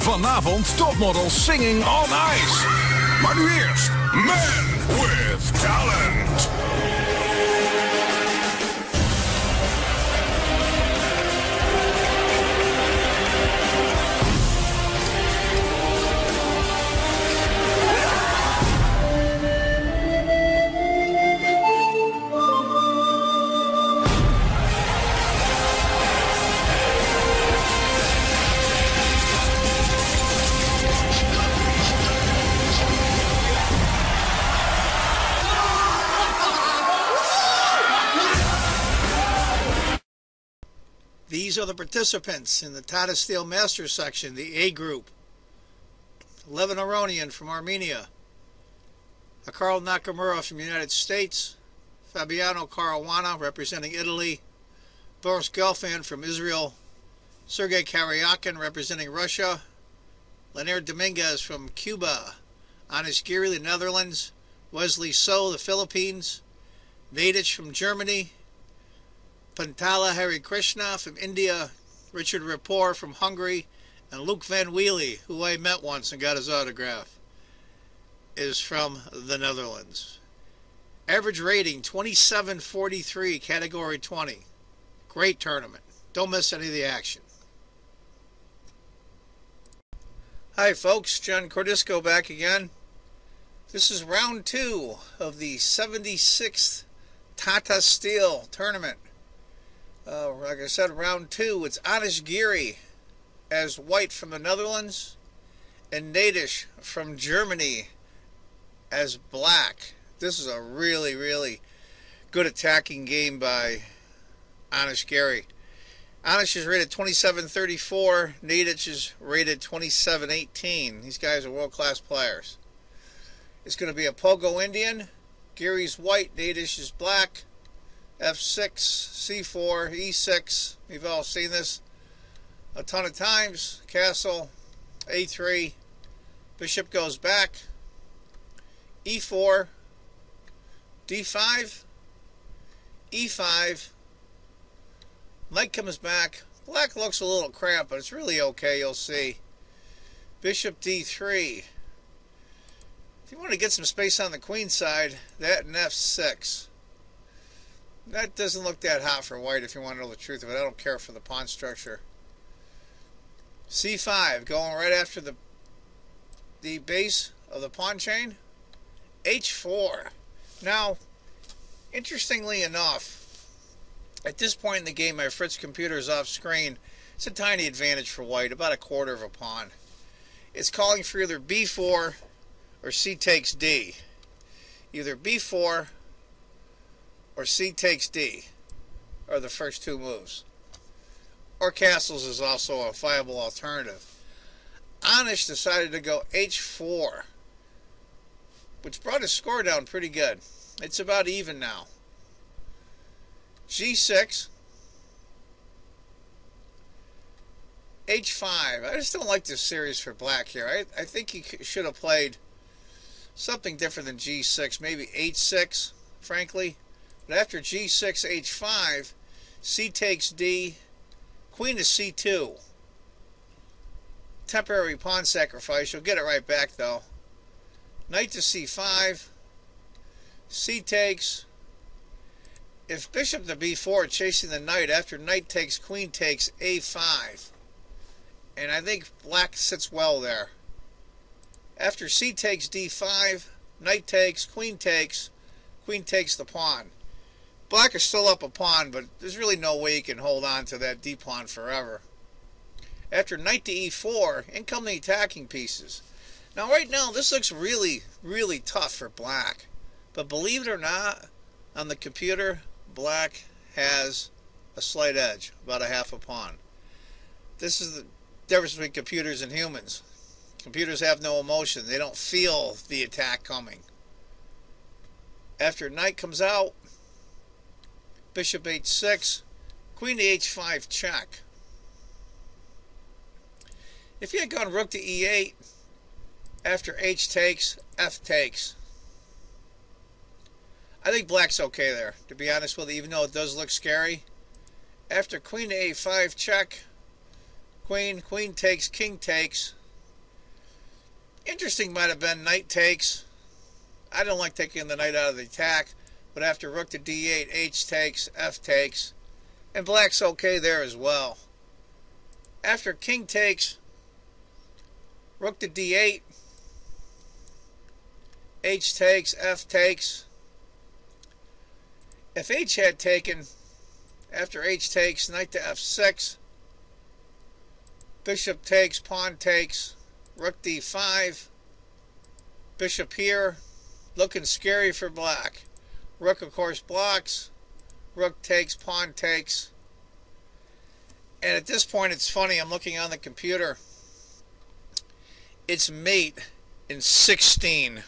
Vanavond topmodels singing on ice. Maar nu eerst Men with Talent. These are the participants in the Tata Steel Masters section, the A group. Levin Aronian from Armenia, Karl Nakamura from the United States, Fabiano Caruana representing Italy, Boris Gelfand from Israel, Sergei Karyakin representing Russia, Leonard Dominguez from Cuba, Anish Giri, the Netherlands, Wesley So, the Philippines, Naiditsch from Germany, Pantala Hari Krishna from India, Richard Rapport from Hungary, and Luke Van Wheelie, who I met once and got his autograph, is from the Netherlands. Average rating 2743, category 20. Great tournament. Don't miss any of the action. Hi folks, John Cordisco back again. This is round 2 of the 76th Tata Steel tournament. Like I said, round 2, it's Anish Giri as white from the Netherlands and Naiditsch from Germany as black. This is a really, really good attacking game by Anish Giri. Anish is rated 2734, Naiditsch is rated 2718. These guys are world-class players. It's going to be a Pogo Indian. Giri's white, Naiditsch is black. F6, C4, E6, we've all seen this a ton of times. Castle, A3, bishop goes back, E4, D5, E5, knight comes back. Black looks a little cramped, but it's really okay, you'll see. Bishop D3. If you want to get some space on the queen side, that and F6. That doesn't look that hot for white if you want to know the truth of it. I don't care for the pawn structure. C5, going right after the base of the pawn chain. H4. Now, interestingly enough, at this point in the game, my Fritz computer is off screen. It's a tiny advantage for white, about a quarter of a pawn. It's calling for either B4 or C takes D. Either B4 or C takes D are the first two moves. Or castles is also a viable alternative. Anish decided to go H4, which brought his score down pretty good. It's about even now. G6, H5. I just don't like this series for black here. I think he should have played something different than G6, maybe H6, frankly. But after G6, H5, C takes D, queen to C2. Temporary pawn sacrifice. You'll get it right back, though. Knight to C5, C takes. If bishop to B4, chasing the knight, after knight takes, queen takes A5. And I think black sits well there. After C takes D5, knight takes, queen takes the pawn. Black is still up a pawn, but there's really no way he can hold on to that D pawn forever. After knight to E4, in come the attacking pieces. Now right now, this looks really, really tough for black. But believe it or not, on the computer, black has a slight edge, about a half a pawn. This is the difference between computers and humans. Computers have no emotion. They don't feel the attack coming. After knight comes out, bishop H6, queen to H5 check. If you had gone rook to E8, after H takes, F takes. I think black's okay there, to be honest with you, even though it does look scary. After queen to A5 check, queen takes, king takes. Interesting might have been knight takes. I don't like taking the knight out of the attack, but after rook to d8, h takes, f takes, and black's okay there as well. After king takes, rook to d8, h takes, f takes. If h had taken, after h takes, knight to f6, bishop takes, pawn takes, rook d5, bishop here, looking scary for black. Rook, of course, blocks, rook takes, pawn takes. And at this point, it's funny, I'm looking on the computer. It's mate in 16.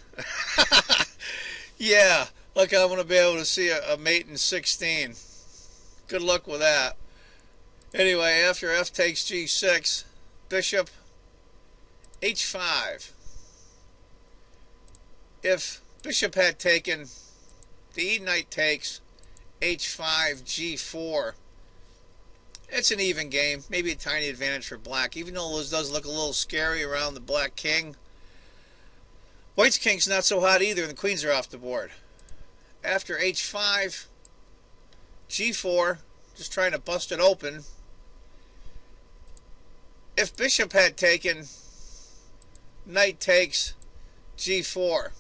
Yeah, look, I'm going to be able to see a mate in 16. Good luck with that. Anyway, after f takes g6, bishop h5. If bishop had taken, the e knight takes, h5, g4. It's an even game, maybe a tiny advantage for black, even though this does look a little scary around the black king. White's king's not so hot either, and the queens are off the board. After h5, g4, just trying to bust it open. If bishop had taken, knight takes, g4.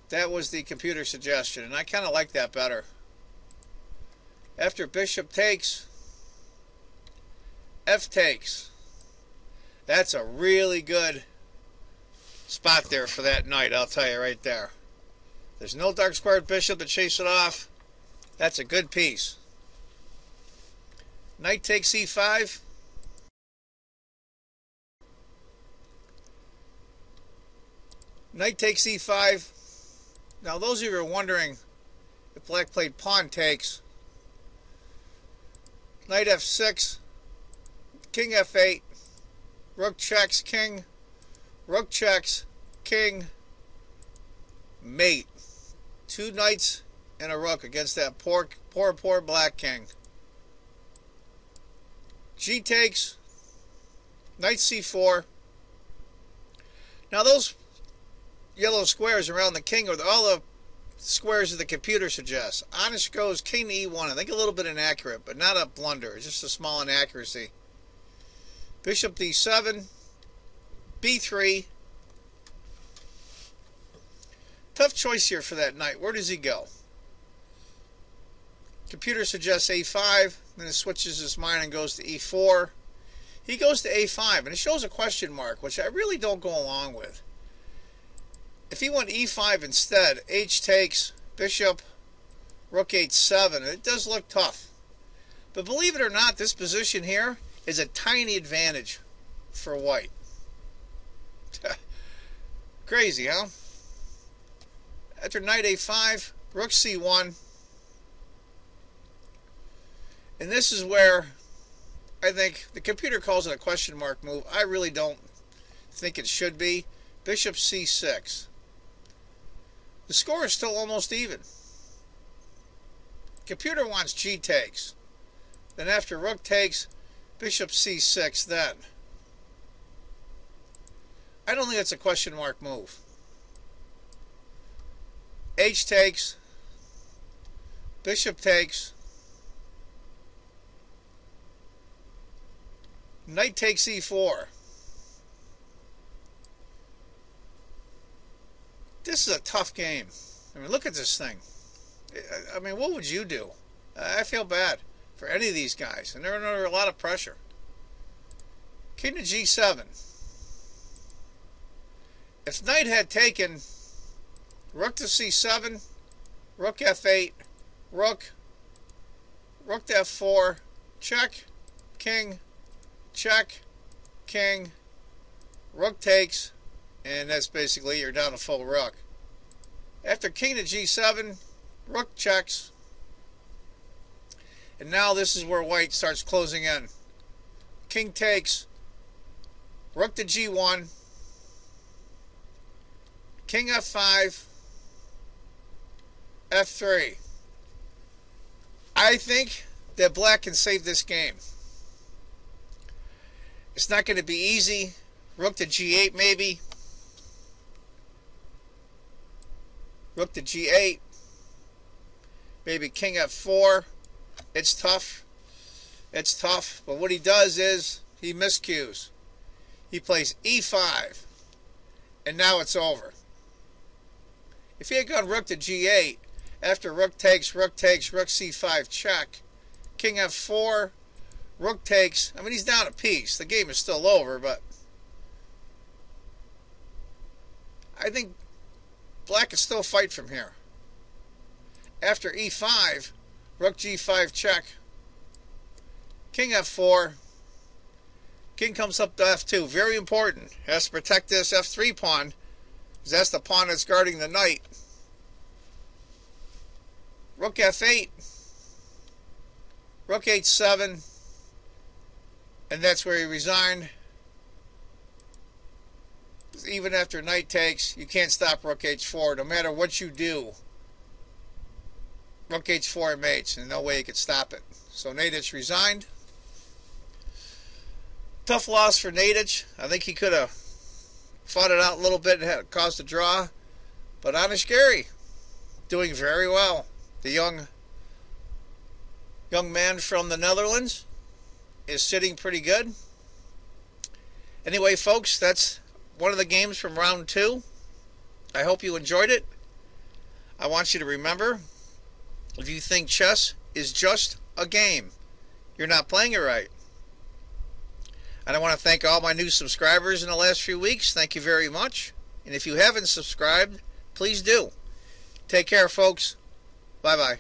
That was the computer suggestion, and I kind of like that better. After bishop takes, f takes. That's a really good spot there for that knight, I'll tell you right there. There's no dark squared bishop to chase it off. That's a good piece. Knight takes e5. Knight takes e5. Now those of you who are wondering if black played pawn takes, knight f6, king f8, rook checks, king, rook checks, king, mate. Two knights and a rook against that poor black king. G takes, knight c4. Now those yellow squares around the king are all the squares that the computer suggests. Honest goes king to e1. I think a little bit inaccurate, but not a blunder. It's just a small inaccuracy. Bishop d7, b3. Tough choice here for that knight. Where does he go? Computer suggests a5, then it switches his mind and goes to e4. He goes to a5, and it shows a question mark, which I really don't go along with. If he went e5 instead, h takes, bishop, rook h7, it does look tough. But believe it or not, this position here is a tiny advantage for white. Crazy, huh? After knight a5, rook c1. And this is where I think the computer calls it a question mark move. I really don't think it should be. Bishop c6. The score is still almost even. Computer wants g takes. Then after rook takes, bishop c6 then. I don't think that's a question mark move. H takes, bishop takes, knight takes e4. This is a tough game. I mean, look at this thing. I mean, what would you do? I feel bad for any of these guys, and they're under a lot of pressure. King to g7. If knight had taken, rook to c7, rook f8, rook to f4, check, king, check, king, rook takes, and that's basically you're down a full rook. After king to g7, rook checks, and now this is where white starts closing in. King takes, rook to g1, king f5, f3. I think that black can save this game. It's not going to be easy Rook to G8 maybe. Rook to G8. Maybe King F4. It's tough. It's tough. But what he does is he miscues. He plays E5. And now it's over. If he had gone Rook to G8, after Rook takes, Rook C5 check, King F4, Rook takes. I mean, he's down a piece. The game is still over, but I think Black can still fight from here. After E5, Rook G5 check, King F4, King comes up to F2. Very important. Has to protect this F3 pawn, because that's the pawn that's guarding the knight. Rook F8, Rook H7, and that's where he resigned. Even after knight takes, you can't stop Rook H4, no matter what you do. Rook H4 mates, and no way you could stop it. So Naiditsch resigned. Tough loss for Naiditsch. I think he could have fought it out a little bit and had caused a draw. But Giri doing very well. The young man from the Netherlands is sitting pretty good. Anyway, folks, that's one of the games from round 2. I hope you enjoyed it. I want you to remember, if you think chess is just a game, you're not playing it right. And I want to thank all my new subscribers in the last few weeks. Thank you very much. And if you haven't subscribed, please do. Take care, folks. Bye-bye.